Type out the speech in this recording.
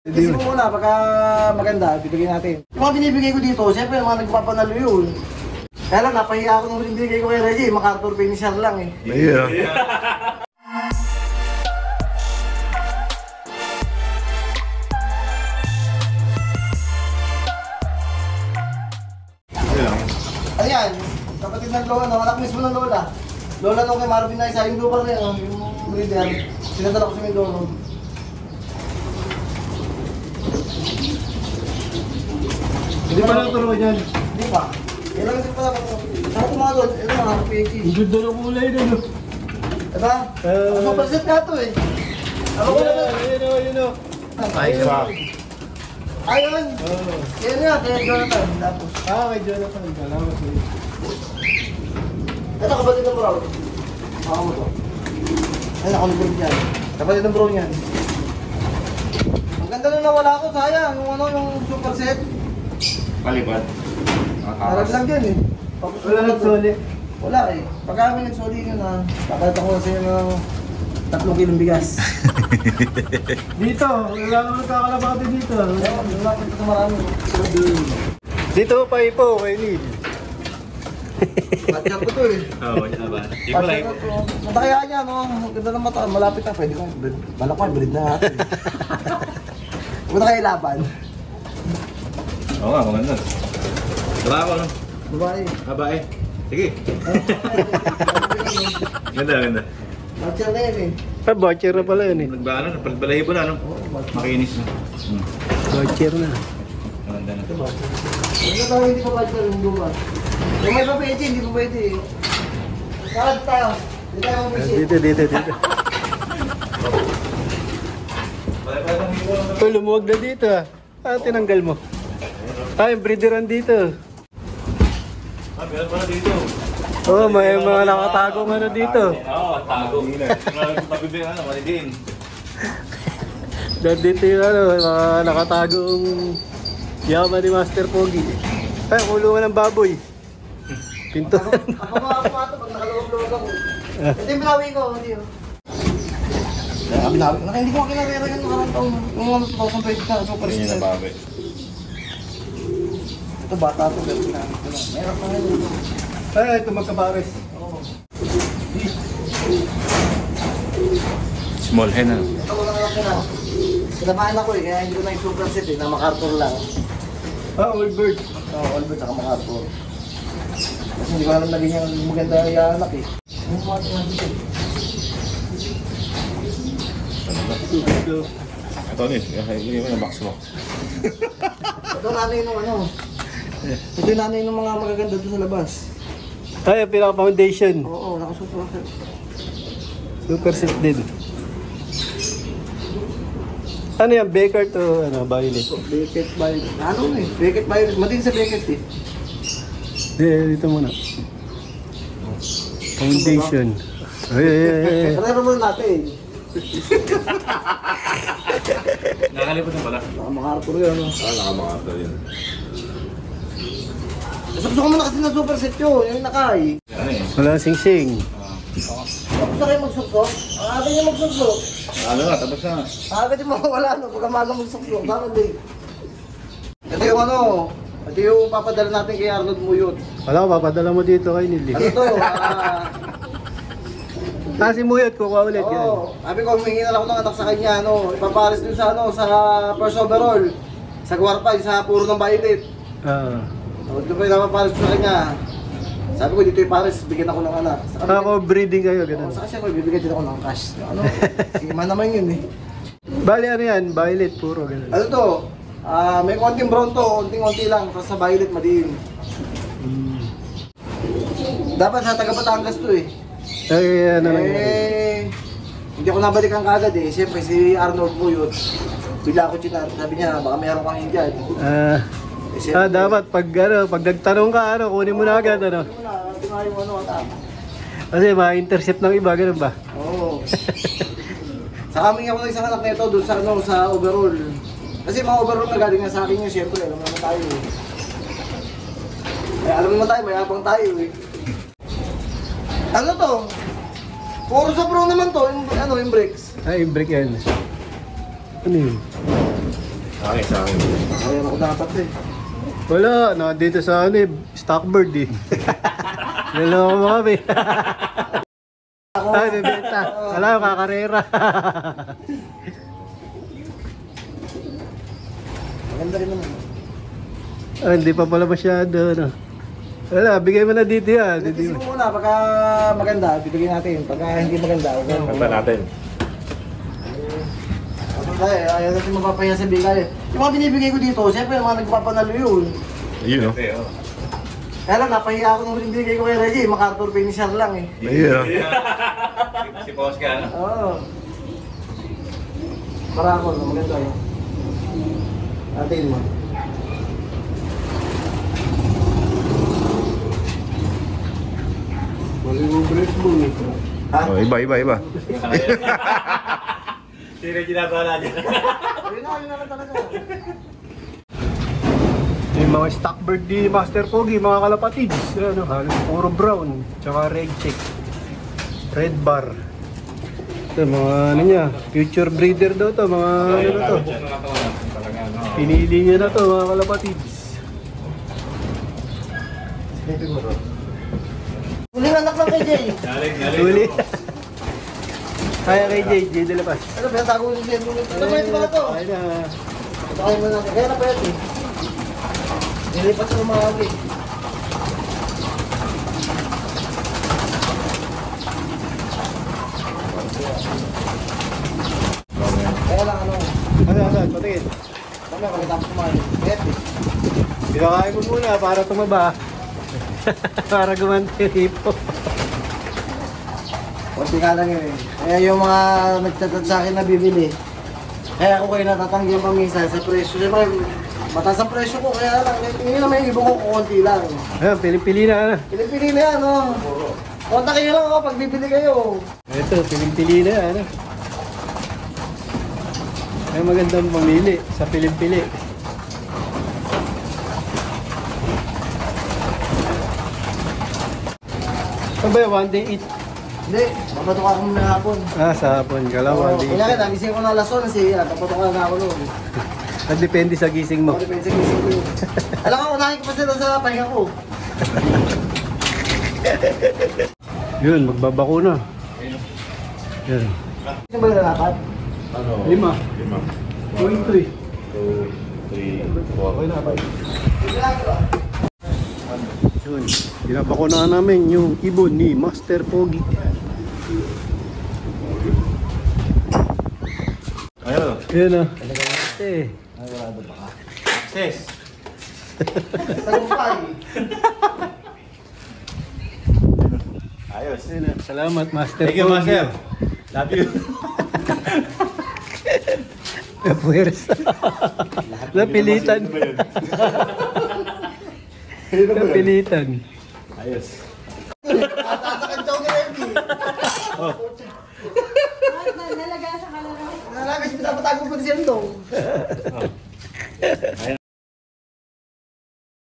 Kasi mo muna, pagka maganda, bibigyan natin. Yung mga binibigay ko dito, siyempre yung mga nagpapanalo yun. Kaya lang, napahiya ako nung binibigay ko kay Reggie, MacArthur finisher lang eh. Yeah. Ano yan? Kapatid ng lola, anak mismo ng lola. Lola nung kay Marvin na isa, yung lupa na yun, yung breeder. Sinadala ko sa Mindoro. Hindi pa naturuan yan. Hindi pa. Kailangan din pala ako. Saka ito mga doon, ito mga PhD. Ang ganda ng kulay na, no? Diba? Super set nga ito eh. Ako ko naman. Ayun o. Ay, ayun. Yan nga, kaya Jonathan. Tapos. Kay Jonathan. Salamat mo. Ito kapatid ng bro. Baka mo to. Ay, nakalubog yan. Kapatid ng bro yan. Ang ganda nung nawala ko, sayang. Yung ano, yung super set. Palibad. Parang lang yan eh. Tapos Wala nagsuli. Wala eh. Pag kami nagsuli yun na, papalit ako sa inyo ng 3 kilong bigas. Dito. Wala naman nagkakalabate dito. Wala ko ito marami. Dito pa ipo, kay Neil. Matyan ko to eh. Oo, yun na ba? Di ko Matyan like. ko to. Matakaya niya no. Ang ganda ng mata. Malapit na. Pwede kong balak ko. Breed na natin. Huwag na kayo laban. Oo nga, maganda. Tara ako, no? Babae. Babae. Sige. Ganda, ganda. Matyan na yun eh. Butcher na pala yun eh. Nagbala na, balahibo na, no? Makinis na. Butcher na. Maganda na. Huwag na tayo hindi pa matyan yung lupa. Yung may papete, hindi pa pwede eh. Saan tayo? Hindi tayo mapisit. Dito. Ito, lumuwag na dito ah. Tinanggal mo. Yung breederan dito. Meron pala dito. Oo, may mga nakatagong ano dito. Oo, tago. Mabibigyan ano, malidin. Dito yung ano, mga nakatagong yaman ni Master Pogi. Ay, kulungan ng baboy. Pinto. Ako mga pumato pag nakaluwag-luwag ako. Ito yung binawi ko, hindi oh. Binawi ko. Hindi ko kinarera yung nakarang taon. Yung mga 2020 na, super Hindi na still. babi. Ito bata to, pero ginamit ko lang. Meron na ngayon. Ay, ito magkabares. Oo. Small hen, ano? Ito ko lang lang na. Kinabahan ako eh, kaya hindi ko na yung super set eh, na MacArthur lang. Old bird. Oo, Albert saka MacArthur. Kasi hindi ko alam naging yung maganda yung anak eh. Ano mga tingnan dito eh? Ito, Nis. Hindi mo yung box mo. Ito nanay nung ano. Ito yung nanay ng mga magaganda doon sa labas. Ay, yung pinaka-foundation. Oo, nakasuper set. Super set din. Ano yan? Baker to ano, violet? Beckett Violet. Ano eh? Beckett Violet. Matin sa Beckett eh. Dito muna. Foundation. Ay. Karera muna natin. Nakalipot na pala. Baka MacArthur yun. Ano? Nakamakata yun. Gusto ko muna kasi na super set yun. Yung nakay. Ano eh? Wala sing-sing. Tapos na kayo magsuksok. Aga niya magsuksok. Ano na, tapos na. Aga din mawawala no. Pagka maga magsuksok. Bakit din? Ito yung ano. Ito yung papadala natin kay Arnold Muyot. Wala ko, papadala mo dito kay Nili. Ano to? Si Muyot, kukuha ulit. Oo. Sabi ko, humingi na lang ako ng anak sa kanya. Ano, ipapares dun sa, ano, sa first overall. Sa Guarpa, sa puro ng violet. Ito pa yung napapares ko sa kanya. Sabi ko, dito yung pares, bigyan ako ng anak. Ako, breeding kayo, ganun. Sa kasi ako, bibigyan din ako ng cash. Ano, sima naman yun eh. Bali, ano yan? Violet, puro, ganun. Ano to? May konting brown to, konting-konti lang. Tapos sa violet, madiin. Dapat sa taga Batangas to eh. Ay, ano lang yan. Hindi ako nabalikan kagad eh. Siyempre si Arnold Muyot, bigla ako chinar. Sabi niya, baka meron kang Indian. Dapat pag nagtanong ka, kunin mo na agad, ano? Tingnan yung ano, atak. Kasi ma-intercept ng iba, ganun ba? Oo. Sa kami ako ng isang anak nito doon sa ano, sa overall. Kasi mga overall na galing na sa akin yun, siyempre, alam naman tayo eh. Alam naman tayo, mayabang tayo eh. Ano to? Puro sa pro naman to, yung, ano, yung brakes. Ay, break yan. Ano yun? Okay, sa akin. Ayan ako dapat eh. Wala, dito sa ano eh, Stockbird eh. Naloko mo kami. Ay, bibenta. Wala, kakarera. Maganda rin naman. Ah, hindi pa pala masyado, ano. Wala, bigay mo na dito yan. Tisin mo muna, pagka maganda, bibigyan natin. Pagka hindi maganda, okay. Kanta natin. Ay, ayaw natin mapapahiya sa bigay. Yung mga binibigay ko dito, siyempre yung mga nagpapanalo yun. Ayun, no? Kaya lang, napahiya ako nung binibigay ko kay Reggie. MacArthur finisher lang eh. Ayun, ah. Si Boss ka, no? Oo. Para ako, maganda yun. Atin mo. Mali mo break mo eh. Ha? Oh, iba. Sino ginagawa niya? Ayun na lang talaga. Yung mga Stockbird di Master Pogi, mga kalapatids. Ano, halos puro brown. Tsaka red check. Red bar. Ito, mga ano niya, future breeder daw to, mga ano na to. Pinili niya na to, mga kalapatids. Huling anak lang kay Jay. Tuli. Kaya kay J de la Paz. Ano, pinatago ko siya. Ito pa ito ba ito? Ay na. Ito kayo muna natin. Kaya na pa ito eh. Nilipat sa mga agi. Kaya lang ano. Ano, patingin. Kami ako tapos kumain. Kaya eh. Pinakain mo muna para tumaba. Para gumanti yung hipo. Kunti nga lang yun eh. Kaya yung mga nagtatat sa akin na bibili. Kaya ako kayo natatanggihan paminsan sa presyo. Siyempre, mataas ang presyo ko. Kaya lang, hindi naman yung iba ko kukunti lang. Ayan, pili-pili na. Pili-pili na yan, no? Kontakin nyo lang ako pag bibili kayo. Ito, pili-pili na. Ano? Ay magandang pamili sa pili-pili. Ano ba yung one day eat? Hindi, papatok ako muna hapon. Ah, sa hapon ka lang, one day eat. Kaya nagising ko na alas 11, papatok na ako noon. Depende sa gising mo. Depende sa gising ko yun. Alam ko, unahin ko pa sila sa pahinga ko. Yun, magbabakuna. Yan. Sino ba yung nalapat? Ano? 5. 5. 2, 2, 3, 4. Okay na, 5. Hindi lang ito. Yun, pinabakunahan namin yung ibon ni Master Pogi. Ayun. Yun ah. Eh. Ay, wala ba ka? Access. Tagumpay. Ayos. Yun ah. Salamat, Master Thank you, Pogi. Master. Love you. Puwersa. Napilitan. Napilitan. Ayos. Tatakad daw ni Reggie. Nalaga sa kalaro. Nalagas, pinapatago ko siya nito. Ayun.